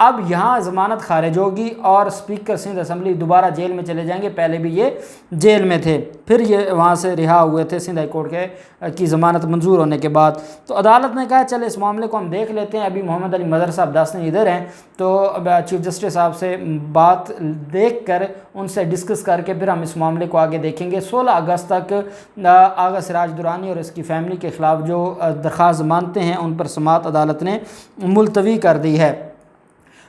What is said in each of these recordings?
اب یہاں ضمانت خارج ہوگی اور اسپیکر سندھ اسمبلی دوبارہ جیل میں چلے جائیں گے. پہلے بھی یہ جیل میں تھے, پھر یہ وہاں سے رہا ہوئے تھے سندھ ہائی کورٹ کی ضمانت منظور ہونے کے بعد. تو عدالت نے کہا چلے اس معاملے کو ہم دیکھ لیتے ہیں. ابھی محمد علی مظہر صاحب داسنی ادھر ہیں, تو چیف جسٹس صاحب سے بات دیکھ کر ان سے ڈسکس کر کے پھر ہم اس معاملے کو آگے دیکھیں گے. 16 اگست تک آغا سراج درانی اور اس کی فیملی کے خلاف جو درخواست مانتے ہیں ان پر سماعت عدالت نے ملتوی کر دی ہے.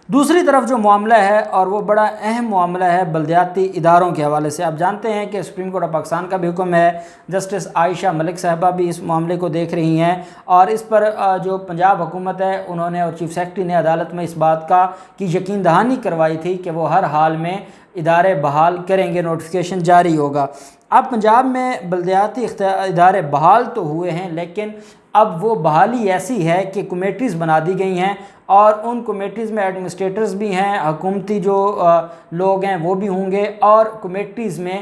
دوسری طرف جو معاملہ ہے اور وہ بڑا اہم معاملہ ہے بلدیاتی اداروں کے حوالے سے. آپ جانتے ہیں کہ سپریم کورٹ آف پاکستان کا بھی حکم ہے, جسٹس عائشہ ملک صاحبہ بھی اس معاملے کو دیکھ رہی ہیں, اور اس پر جو پنجاب حکومت ہے انہوں نے اور چیف سیکرٹری نے عدالت میں اس بات کی یقین دہانی کروائی تھی کہ وہ ہر حال میں ادارے بحال کریں گے, نوٹیفیکیشن جاری ہوگا. اب پنجاب میں بلدیاتی ادارے بحال تو ہوئے ہیں, لیکن اب وہ بحالی ایسی ہے کہ کمیٹیز بنا دی گئی ہیں, اور ان کمیٹیز میں ایڈمنسٹریٹرز بھی ہیں, حکومتی جو لوگ ہیں وہ بھی ہوں گے, اور کمیٹیز میں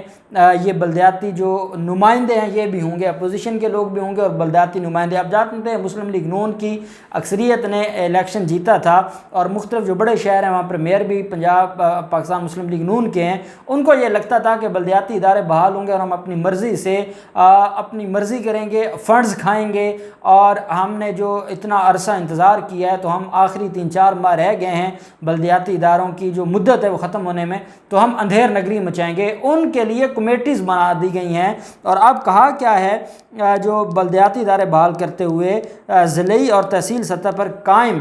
یہ بلدیاتی جو نمائندے ہیں یہ بھی ہوں گے, اپوزیشن کے لوگ بھی ہوں گے اور بلدیاتی نمائندے. اب جانتے ہیں مسلم لیگ نون کی اکثریت نے الیکشن جیتا تھا, اور مختلف جو بڑے شہر ہیں وہاں پر میئر بھی پنجاب پاکستان مسلم لیگ نون کے ہیں. ان کو یہ لگتا تھا کہ بلدیاتی ادارے بحال ہوں گے اور ہم اپنی مرضی سے اپنی مرضی کریں گے, فنڈز کھائیں گے, اور ہم نے جو اتنا عرصہ انتظار کیا ہے تو ہم آخری 3-4 ماہ رہ گئے ہیں بلدیاتی اداروں کی جو مدت ہے وہ ختم ہونے میں, تو ہم اندھیر نگری مچائیں گے. ان کے لیے کمیٹیز بنا دی گئی ہیں. اور اب کہا کیا ہے, جو بلدیاتی ادارے بحال کرتے ہوئے ضلعی اور تحصیل سطح پر قائم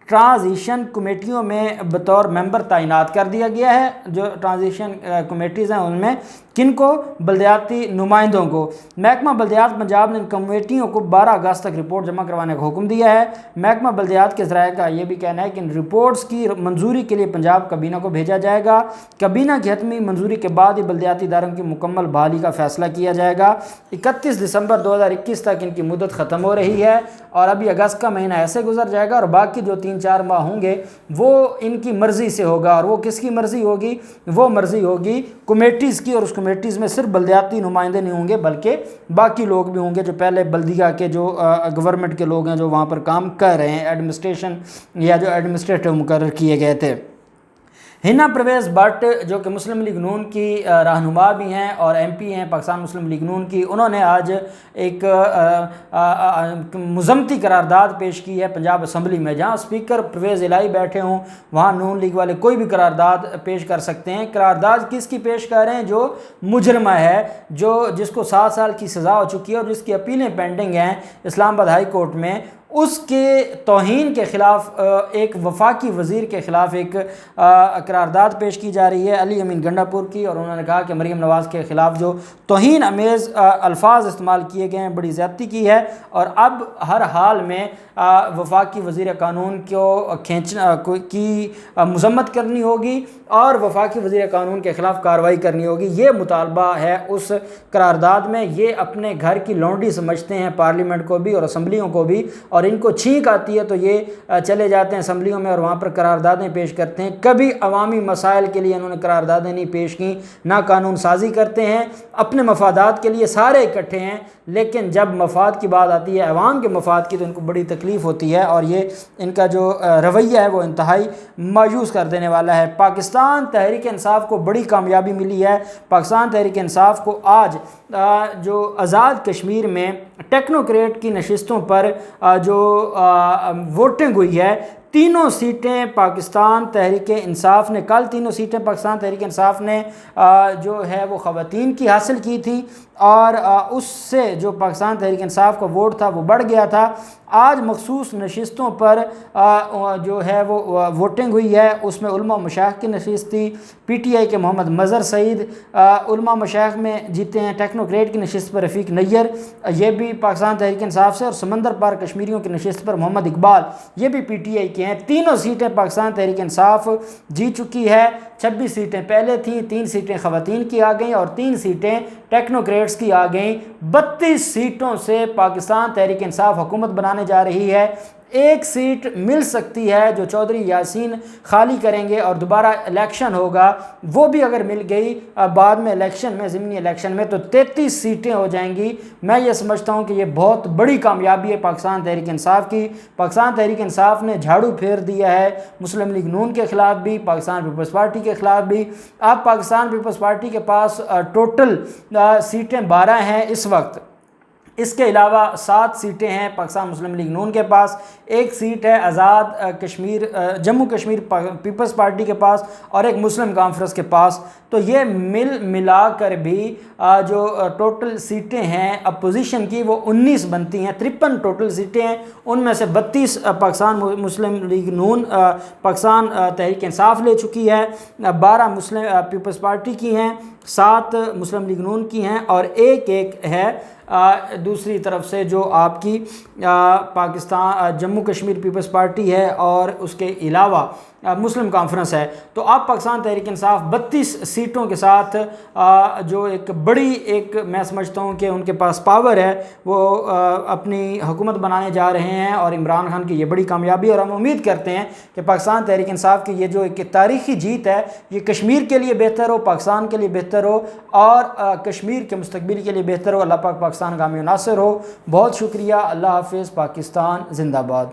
ٹرانزیشن کمیٹیوں میں بطور ممبر تعینات کر دیا گیا ہے. جو ٹرانزیشن کمیٹیز ہیں ان میں کن کو, بلدیاتی نمائندوں کو. محکمہ بلدیات پنجاب نے ان کمیٹیوں کو 12 اگست تک رپورٹ جمع کروانے کا حکم دیا ہے. محکمہ بلدیات کے ذرائع کا یہ بھی کہنا ہے کہ ان رپورٹس کی منظوری کے لیے پنجاب کابینہ کو بھیجا جائے گا. کابینہ کی حتمی منظوری کے بعد ہی بلدیاتی اداروں کی مکمل بحالی کا فیصلہ کیا جائے گا. 31 دسمبر 2021 تک ان کی مدت ختم ہو رہی ہے, اور ابھی اگست کا مہینہ ایسے گزر جائے گا, اور باقی جو 3-4 ماہ ہوں گے وہ ان کی مرضی سے ہوگا. اور وہ کس کی مرضی ہوگی, وہ مرضی ہوگی کمیٹیز کی, اور اس کمیٹیز میں صرف بلدیاتی نمائندے نہیں ہوں گے بلکہ باقی لوگ بھی ہوں گے جو پہلے بلدیہ کے جو گورنمنٹ کے لوگ ہیں جو وہاں پر کام کر رہے ہیں, ایڈمنسٹریشن یا جو ایڈمنسٹریٹر مقرر کیے گئے تھے. ہنا پرویز بٹ جو کہ مسلم لیگ نون کی رہنما بھی ہیں اور ایم پی ہیں پاکستان مسلم لیگ نون کی, انہوں نے آج ایک مذمتی قرارداد پیش کی ہے پنجاب اسمبلی میں. جہاں اسپیکر پرویز الہی بیٹھے ہوں وہاں نون لیگ والے کوئی بھی قرارداد پیش کر سکتے ہیں. قرارداد کس کی پیش کر رہے ہیں, جو مجرمہ ہے, جس کو 7 سال کی سزا ہو چکی ہے اور جس کی اپیلیں پینڈنگ ہیں اسلام آباد ہائی کورٹ میں. اس کے توہین کے خلاف ایک وفاقی وزیر کے خلاف ایک قرارداد پیش کی جا رہی ہے علی امین گنڈا پور کی, اور انہوں نے کہا کہ مریم نواز کے خلاف جو توہین امیز الفاظ استعمال کیے گئے ہیں بڑی زیادتی کی ہے, اور اب ہر حال میں وفاقی وزیر قانون کو کی مذمت کرنی ہوگی اور وفاقی وزیر قانون کے خلاف کارروائی کرنی ہوگی. یہ مطالبہ ہے اس قرارداد میں. یہ اپنے گھر کی لونڈی سمجھتے ہیں پارلیمنٹ کو بھی اور اسمبلیوں کو بھی, اور ان کو چھینک آتی ہے تو یہ چلے جاتے ہیں اسمبلیوں میں اور وہاں پر قراردادیں پیش کرتے ہیں. کبھی عوامی مسائل کے لیے انہوں نے قراردادیں نہیں پیش کی, نہ قانون سازی کرتے ہیں. اپنے مفادات کے لیے سارے اکٹھے ہیں, لیکن جب مفاد کی بات آتی ہے عوام کے مفاد کی تو ان کو بڑی تکلیف ہوتی ہے, اور یہ ان کا جو رویہ ہے وہ انتہائی مایوس کر دینے والا ہے. پاکستان تحریک انصاف کو بڑی کامیابی ملی ہے. پاکستان تحریک انصاف کو آج جو آزاد کشمیر میں ٹیکنوکریٹ کی نشستوں پر جو ووٹنگ ہوئی ہے, 3 سیٹیں پاکستان تحریک انصاف نے, کل 3 سیٹیں پاکستان تحریک انصاف نے جو ہے وہ خواتین کی حاصل کی تھی, اور اس سے جو پاکستان تحریک انصاف کا ووٹ تھا وہ بڑھ گیا تھا. آج مخصوص نشستوں پر جو ہے وہ ووٹنگ ہوئی ہے. اس میں علماء مشائخ کی نشست تھی, پی ٹی آئی کے محمد مظہر سعید علماء مشائخ میں جیتے ہیں. ٹیکنوکریٹ کی نشست پر رفیق نیر, یہ بھی پاکستان تحریک انصاف سے, اور سمندر پار کشمیریوں کی نشست پر محمد اقبال, یہ بھی پی ٹی آئی کے ہیں. 3 سیٹیں پاکستان تحریک انصاف جیت چکی ہے. 26 سیٹیں پہلے تھیں, 3 سیٹیں خواتین کی آ گئیں اور 3 سیٹیں ٹیکنوکریٹس کی آ گئیں. 32 سیٹوں سے پاکستان تحریک انصاف حکومت بنانے جا رہی ہے. ایک سیٹ مل سکتی ہے جو چودھری یاسین خالی کریں گے اور دوبارہ الیکشن ہوگا، وہ بھی اگر مل گئی بعد میں الیکشن میں، ضمنی الیکشن میں، تو 33 سیٹیں ہو جائیں گی۔ میں یہ سمجھتا ہوں کہ یہ بہت بڑی کامیابی ہے پاکستان تحریک انصاف کی۔ پاکستان تحریک انصاف نے جھاڑو پھیر دیا ہے مسلم لیگ نون کے خلاف بھی، پاکستان پیپلز پارٹی کے خلاف بھی۔ اب پاکستان پیپلز پارٹی کے پاس ٹوٹل سیٹیں 12 ہیں اس وقت، اس کے علاوہ 7 سیٹیں ہیں پاکستان مسلم لیگ نون کے پاس، 1 سیٹ ہے آزاد کشمیر جموں کشمیر پیپلز پارٹی کے پاس اور ایک مسلم کانفرنس کے پاس۔ تو یہ ملا کر بھی جو ٹوٹل سیٹیں ہیں اپوزیشن کی وہ 19 بنتی ہیں، 53 ٹوٹل سیٹیں ہیں، ان میں سے 32 پاکستان مسلم لیگ نون پاکستان تحریک انصاف لے چکی ہے، 12 مسلم پیپلز پارٹی کی ہیں، 7 مسلم لیگ نون کی ہیں اور ایک ہے دوسری طرف سے جو آپ کی پاکستان جموں کشمیر پیپلز پارٹی ہے اور اس کے علاوہ مسلم کانفرنس ہے۔ تو آپ پاکستان تحریک انصاف 32 سیٹوں کے ساتھ جو ایک بڑی میں سمجھتا ہوں کہ ان کے پاس پاور ہے، وہ اپنی حکومت بنانے جا رہے ہیں اور عمران خان کی یہ بڑی کامیابی، اور ہم امید کرتے ہیں کہ پاکستان تحریک انصاف کی یہ جو ایک تاریخی جیت ہے یہ کشمیر کے لیے بہتر ہو، پاکستان کے لیے بہتر ہو اور کشمیر کے مستقبل کے لیے بہتر ہو۔ اللہ پاک پاکستان کا حامی و ناصر ہو۔ بہت شکریہ، اللہ حافظ، پاکستان زندہ باد۔